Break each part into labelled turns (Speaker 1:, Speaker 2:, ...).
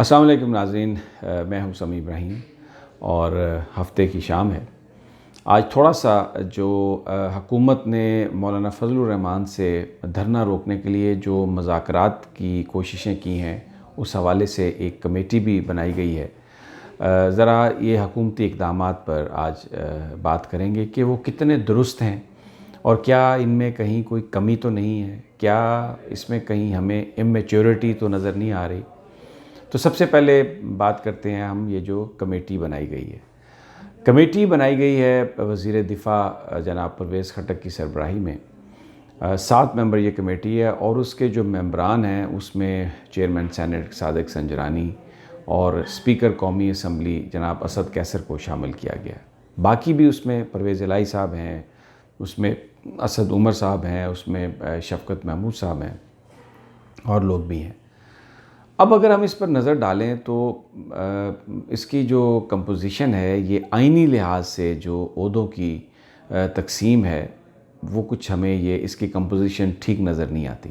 Speaker 1: अस्सलाम वालेकुम नाज़रीन, मैं हूं समी इब्राहिम और हफ़्ते की शाम है। आज थोड़ा सा जो हुकूमत ने मौलाना फजलुर रहमान से धरना रोकने के लिए जो मुज़ाकरात की कोशिशें की हैं, उस हवाले से एक कमेटी भी बनाई गई है। ज़रा ये हुकूमती इक़दामात पर आज बात करेंगे कि वो कितने दुरुस्त हैं और क्या इनमें कहीं कोई कमी तो नहीं है, क्या इसमें कहीं हमें इमैच्योरिटी तो नज़र नहीं आ रही। तो सबसे पहले बात करते हैं हम ये जो कमेटी बनाई गई है। कमेटी बनाई गई है वज़ीर दिफ़ा जनाब परवेज़ खटक की सरबराही में। 7 मेंबर ये कमेटी है और उसके जो मेंबरान हैं उसमें चेयरमैन सेनेट सादिक संजरानी और स्पीकर कौमी असम्बली जनाब असद कैसर को शामिल किया गया। बाकी भी उसमें परवेज़ इलाही साहब हैं, उसमें असद उमर साहब हैं, उसमें शफ़कत महमूद साहब हैं और लोग भी हैं। अब अगर हम इस पर नज़र डालें तो इसकी जो कंपोजिशन है ये आइनी लिहाज से जो ओहदों की तकसीम है वो कुछ हमें ये इसकी कंपोजिशन ठीक नज़र नहीं आती।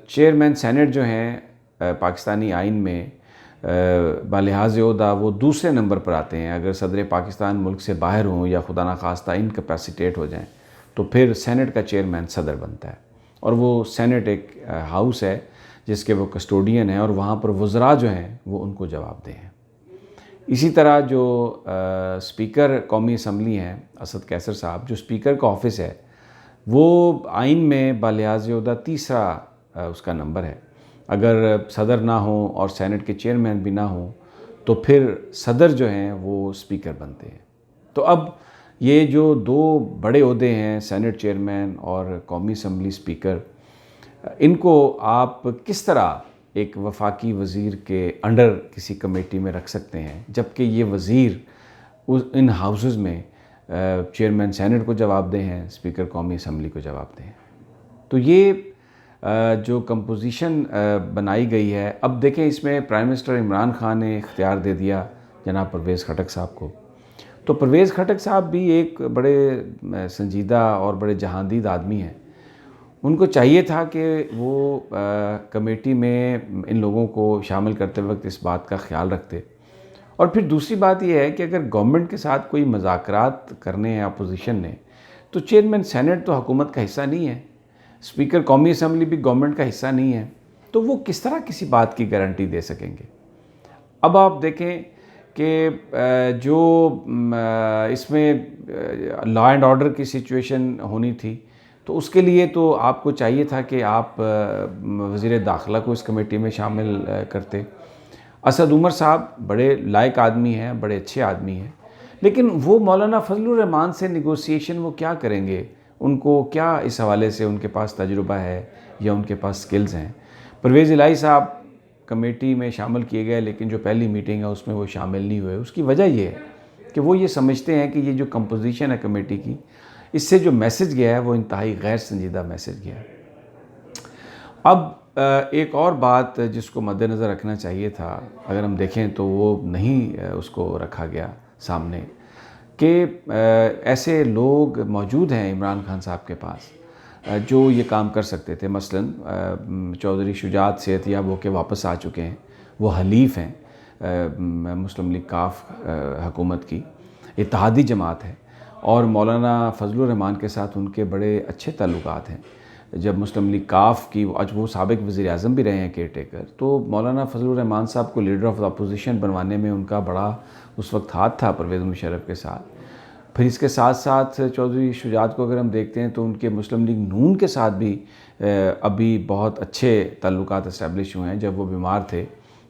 Speaker 1: चेयरमैन सेनेट जो हैं पाकिस्तानी आइन में बालिहाज़ ओहदा वो दूसरे नंबर पर आते हैं। अगर सदर पाकिस्तान मुल्क से बाहर हों या खुदा न खास्ता इनकैपेसिटेट हो जाएं तो फिर सेनेट का चेयरमैन सदर बनता है और वो सेनेट एक हाउस है जिसके वो कस्टोडियन हैं और वहाँ पर वज़रा जो हैं वो उनको जवाबदेह हैं। इसी तरह जो स्पीकर कौमी असम्बली हैं असद कैसर साहब, जो स्पीकर का ऑफ़िस है वो आइन में बालिहाज़ ओहदा तीसरा उसका नंबर है। अगर सदर ना हो और सेनेट के चेयरमैन भी ना हो तो फिर सदर जो हैं वो स्पीकर बनते हैं। तो अब ये जो दो बड़े ओहदे हैं सेनेट चेयरमैन और कौमी असम्बली स्पीकर, इनको आप किस तरह एक वफाकी वज़ीर के अंडर किसी कमेटी में रख सकते हैं, जबकि ये वज़ीर इन हाउसेस में चेयरमैन सेनेट को जवाबदेह हैं, स्पीकर कौमी असम्बली को जवाबदेह हैं। तो ये जो कंपोजिशन बनाई गई है, अब देखें इसमें प्राइम मिनिस्टर इमरान खान ने इख्तियार दे दिया जनाब परवेज़ खटक साहब को। तो परवेज़ खटक साहब भी एक बड़े संजीदा और बड़े जहांदीद आदमी हैं। उनको चाहिए था कि वो कमेटी में इन लोगों को शामिल करते वक्त इस बात का ख्याल रखते। और फिर दूसरी बात यह है कि अगर गवर्नमेंट के साथ कोई मुज़ाकरात करने हैं अपोजिशन ने, तो चेयरमैन सेनेट तो हुकूमत का हिस्सा नहीं है, स्पीकर कौमी असम्बली भी गवर्नमेंट का हिस्सा नहीं है, तो वो किस तरह किसी बात की गारंटी दे सकेंगे। अब आप देखें कि जो इसमें लॉ एंड ऑर्डर की सिचुएशन होनी थी, तो उसके लिए तो आपको चाहिए था कि आप वज़ीर दाखिला को इस कमेटी में शामिल करते। असद उमर साहब बड़े लायक आदमी हैं, बड़े अच्छे आदमी हैं, लेकिन वो मौलाना फजलुर रहमान से नेगोशिएशन वो क्या करेंगे? उनको क्या इस हवाले से उनके पास तजुर्बा है या उनके पास स्किल्स हैं? परवेज़ इलाही साहब कमेटी में शामिल किए गए, लेकिन जो पहली मीटिंग है उसमें वो शामिल नहीं हुए। उसकी वजह ये है कि वो ये समझते हैं कि ये जो कंपोजिशन है कमेटी की, इससे जो मैसेज गया है वो इंतहाई गैर संजीदा मैसेज गया है। अब एक और बात जिसको मद्देनज़र रखना चाहिए था, अगर हम देखें तो वो नहीं उसको रखा गया सामने कि ऐसे लोग मौजूद हैं इमरान खान साहब के पास जो ये काम कर सकते थे। मसलन चौधरी शुजात सेहतियाब होकर वापस आ चुके हैं, वो हलीफ हैं मुस्लिम लीग काफ हुकूमत की, इत्तेहादी जमात है और मौलाना फजलुर रहमान के साथ उनके बड़े अच्छे ताल्लुकात हैं। जब मुस्लिम लीग काफ की आज वो साबिक वज़ीर आज़म भी रहे हैं केयर टेकर, तो मौलाना फजलुर रहमान साहब को लीडर ऑफ द अपोजिशन बनवाने में उनका बड़ा उस वक्त हाथ था परवेज़ मुशर्रफ के साथ। फिर इसके साथ साथ चौधरी शुजात को अगर हम देखते हैं तो उनके मुस्लिम लीग नून के साथ भी अभी बहुत अच्छे ताल्लुकात इस्टेब्लिश हुए हैं। जब वो बीमार थे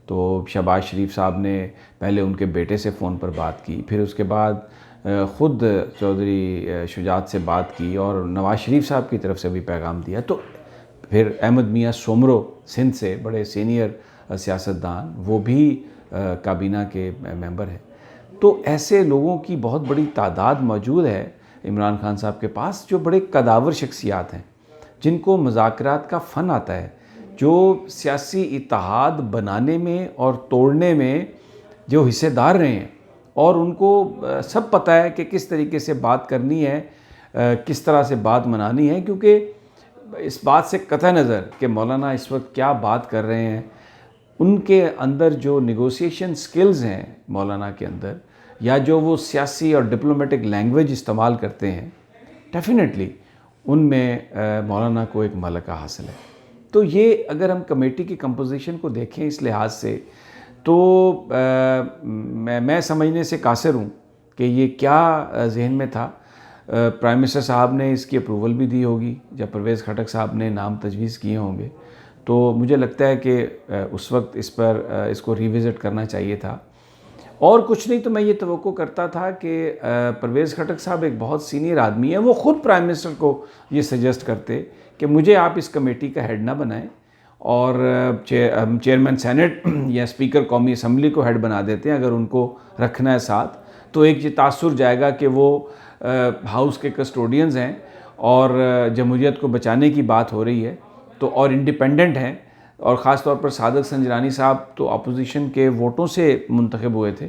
Speaker 1: तो शहबाज शरीफ साहब ने पहले उनके बेटे से फ़ोन पर बात की, फिर उसके बाद ख़ुद चौधरी शुजात से बात की और नवाज़ शरीफ साहब की तरफ से भी पैगाम दिया। तो फिर अहमद मियाँ सोमरो सिंध से बड़े सीनियर सियासतदान, वो भी काबीना के मेंबर हैं। तो ऐसे लोगों की बहुत बड़ी तादाद मौजूद है इमरान खान साहब के पास, जो बड़े कदावर शख्सियात हैं, जिनको मुज़ाकरात का फ़न आता है, जो सियासी इत्तेहाद बनाने में और तोड़ने में जो हिस्सेदार रहे हैं और उनको सब पता है कि किस तरीके से बात करनी है, किस तरह से बात मनानी है। क्योंकि इस बात से कतई नज़र कि मौलाना इस वक्त क्या बात कर रहे हैं, उनके अंदर जो नेगोशिएशन स्किल्स हैं मौलाना के अंदर, या जो वो सियासी और डिप्लोमेटिक लैंग्वेज इस्तेमाल करते हैं, डेफिनेटली उनमें मौलाना को एक मलका हासिल है। तो ये अगर हम कमेटी की कंपोजिशन को देखें इस लिहाज से, तो मैं समझने से कासिर हूँ कि ये क्या जहन में था। प्राइम मिनिस्टर साहब ने इसकी अप्रूवल भी दी होगी जब परवेज़ खटक साहब ने नाम तजवीज़ किए होंगे, तो मुझे लगता है कि उस वक्त इस पर इसको रिविज़िट करना चाहिए था। और कुछ नहीं तो मैं ये तवक्को करता था कि परवेज़ खटक साहब एक बहुत सीनियर आदमी है, वो ख़ुद प्राइम मिनिस्टर को ये सजेस्ट करते कि मुझे आप इस कमेटी का हेड ना बनाएं, और चेयरमैन सेनेट या स्पीकर कौमी असम्बली को हेड बना देते हैं अगर उनको रखना है साथ। तो एक ये तासुर जाएगा कि वो हाउस के कस्टोडियंस हैं और जमहूरियत को बचाने की बात हो रही है, तो और इंडिपेंडेंट हैं, और ख़ास तौर पर सादक संजरानी साहब तो अपोजिशन के वोटों से मुंतखब हुए थे,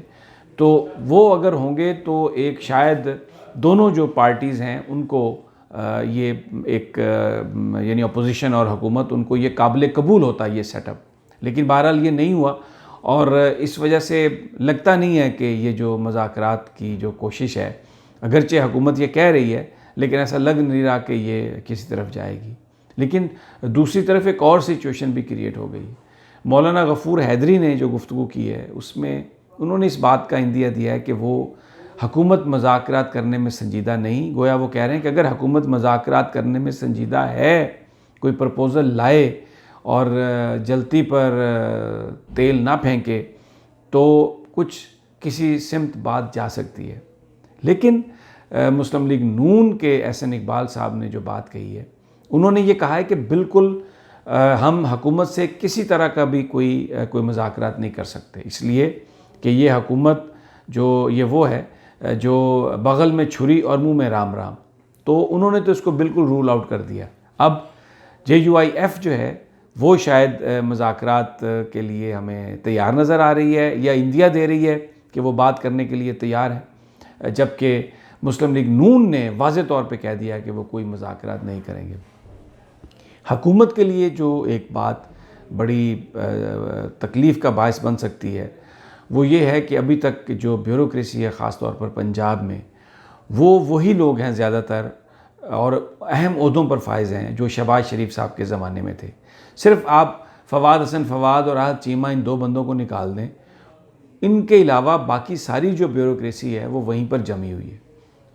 Speaker 1: तो वो अगर होंगे तो एक शायद दोनों जो पार्टीज़ हैं उनको ये एक यानी अपोजिशन और हुकूमत, उनको ये काबिल कबूल होता ये सेटअप। लेकिन बहरहाल ये नहीं हुआ, और इस वजह से लगता नहीं है कि ये जो मुज़ाकरात की जो कोशिश है, अगरचे हुकूमत ये कह रही है लेकिन ऐसा लग नहीं रहा कि ये किसी तरफ जाएगी। लेकिन दूसरी तरफ एक और सिचुएशन भी क्रिएट हो गई। मौलाना गफ़ूर हैदरी ने जो गुफ्तगू की है उसमें उन्होंने इस बात का इंदिया दिया है कि वो हुकूमत मुज़ाकरात करने में संजीदा नहीं। गोया वो कह रहे हैं कि अगर हुकूमत मुज़ाकरात करने में संजीदा है, कोई प्रपोज़ल लाए और जलती पर तेल ना फेंके, तो कुछ किसी सिमत बात जा सकती है। लेकिन मुस्लिम लीग नून के एहसन इकबाल साहब ने जो बात कही है, उन्होंने ये कहा है कि बिल्कुल हम हुकूमत से किसी तरह का भी कोई मुज़ाकरात नहीं कर सकते, इसलिए कि ये हुकूमत जो ये वो है जो बगल में छुरी और मुंह में राम राम, तो उन्होंने तो इसको बिल्कुल रूल आउट कर दिया। अब JUIF जो है वो शायद मुज़ाकरात के लिए हमें तैयार नज़र आ रही है, या इंदिया दे रही है कि वो बात करने के लिए तैयार है, जबकि मुस्लिम लीग नून ने वाज़े तौर पे कह दिया कि वो कोई मुज़ाकरात नहीं करेंगे। हुकूमत के लिए जो एक बात बड़ी तकलीफ़ का बायस बन सकती है वो ये है कि अभी तक जो ब्यूरोक्रेसी है ख़ास तौर पर पंजाब में, वो वही लोग हैं ज़्यादातर और अहम ओहदों पर फाइज हैं जो शहबाज शरीफ साहब के ज़माने में थे। सिर्फ आप फवाद हसन फवाद और आहद चीमा इन दो बंदों को निकाल दें, इनके अलावा बाकी सारी जो ब्यूरोक्रेसी है वो वहीं पर जमी हुई है।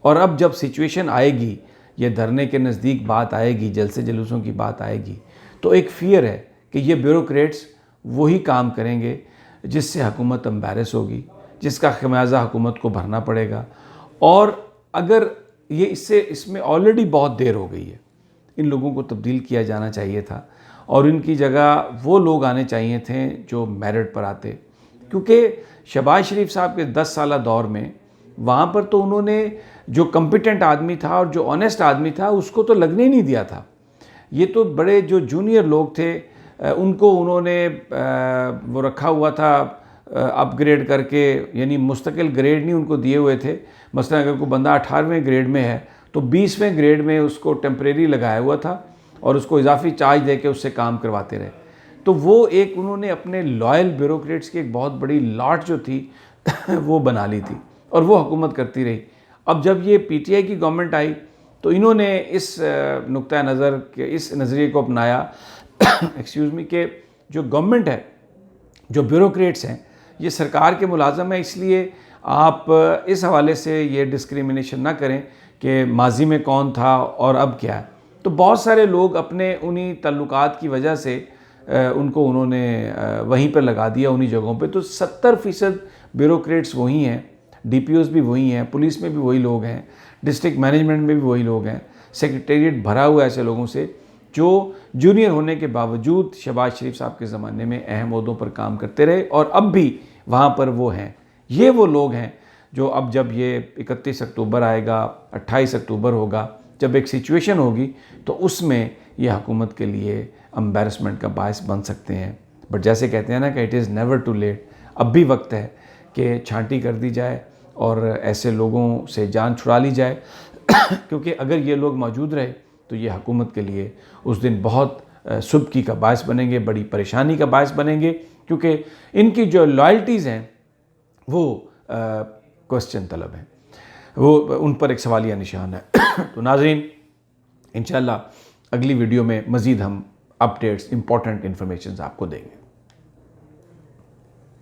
Speaker 1: और अब जब सिचुएशन आएगी, ये धरने के नज़दीक बात आएगी, जलसे जुलूसों की बात आएगी, तो एक फ़ियर है कि ये ब्यूरोक्रेट्स वही काम करेंगे जिससे हुकूमत एम्बैरस होगी, जिसका खमियाजा हुकूमत को भरना पड़ेगा। और अगर ये इसमें ऑलरेडी बहुत देर हो गई है, इन लोगों को तब्दील किया जाना चाहिए था और इनकी जगह वो लोग आने चाहिए थे जो मेरिट पर आते, क्योंकि शहबाज शरीफ साहब के 10 साला दौर में वहाँ पर तो उन्होंने जो कॉम्पिटेंट आदमी था और जो ऑनेस्ट आदमी था उसको तो लगने ही नहीं दिया था। ये तो बड़े जो जूनियर लोग थे उनको उन्होंने वो रखा हुआ था अपग्रेड करके, यानी मुस्तकिल ग्रेड नहीं उनको दिए हुए थे। मसलन अगर कोई बंदा 18वें ग्रेड में है तो 20वें ग्रेड में उसको टेम्परेरी लगाया हुआ था और उसको इजाफी चार्ज दे के उससे काम करवाते रहे। तो वो एक उन्होंने अपने लॉयल ब्यूरोक्रेट्स की एक बहुत बड़ी लॉट जो थी वो बना ली थी और वो हुकूमत करती रही। अब जब ये PTI की गवर्नमेंट आई तो इन्होंने इस नुक्ता नज़र के इस नज़रिए को अपनाया एक्सक्यूज़ मी, कि जो गवर्नमेंट है, जो ब्यूरोक्रेट्स हैं, ये सरकार के मुलाजम है, इसलिए आप इस हवाले से ये डिस्क्रिमिनेशन ना करें कि माजी में कौन था और अब क्या है। तो बहुत सारे लोग अपने उन्हीं तल्लुकात की वजह से उनको उन्होंने वहीं पर लगा दिया, उन्हीं जगहों पे। तो 70% ब्यूरोक्रेट्स वही हैं, DPOs भी वही हैं, पुलिस में भी वही लोग हैं, डिस्ट्रिक्ट मैनेजमेंट में भी वही लोग हैं, सेक्रेटेरिएट भरा हुआ है ऐसे लोगों से जो जूनियर होने के बावजूद शहबाज शरीफ साहब के ज़माने में अहम ओहदों पर काम करते रहे और अब भी वहाँ पर वो हैं। ये वो लोग हैं जो अब जब ये 31 अक्टूबर आएगा, 28 अक्टूबर होगा, जब एक सिचुएशन होगी तो उसमें ये हुकूमत के लिए एम्बैरसमेंट का बायस बन सकते हैं। बट जैसे कहते हैं ना कि it is never too late, अब भी वक्त है कि छांटी कर दी जाए और ऐसे लोगों से जान छुड़ा ली जाए क्योंकि अगर ये लोग मौजूद रहे तो ये हुकूमत के लिए उस दिन बहुत सुबकी का बायस बनेंगे, बड़ी परेशानी का बायस बनेंगे क्योंकि इनकी जो लॉयल्टीज़ हैं वो क्वेश्चन तलब हैं, वो उन पर एक सवालिया निशान है। तो नाज़रीन, इंशाल्लाह अगली वीडियो में मज़ीद हम अपडेट्स, इंपॉर्टेंट इन्फॉर्मेशन आपको देंगे।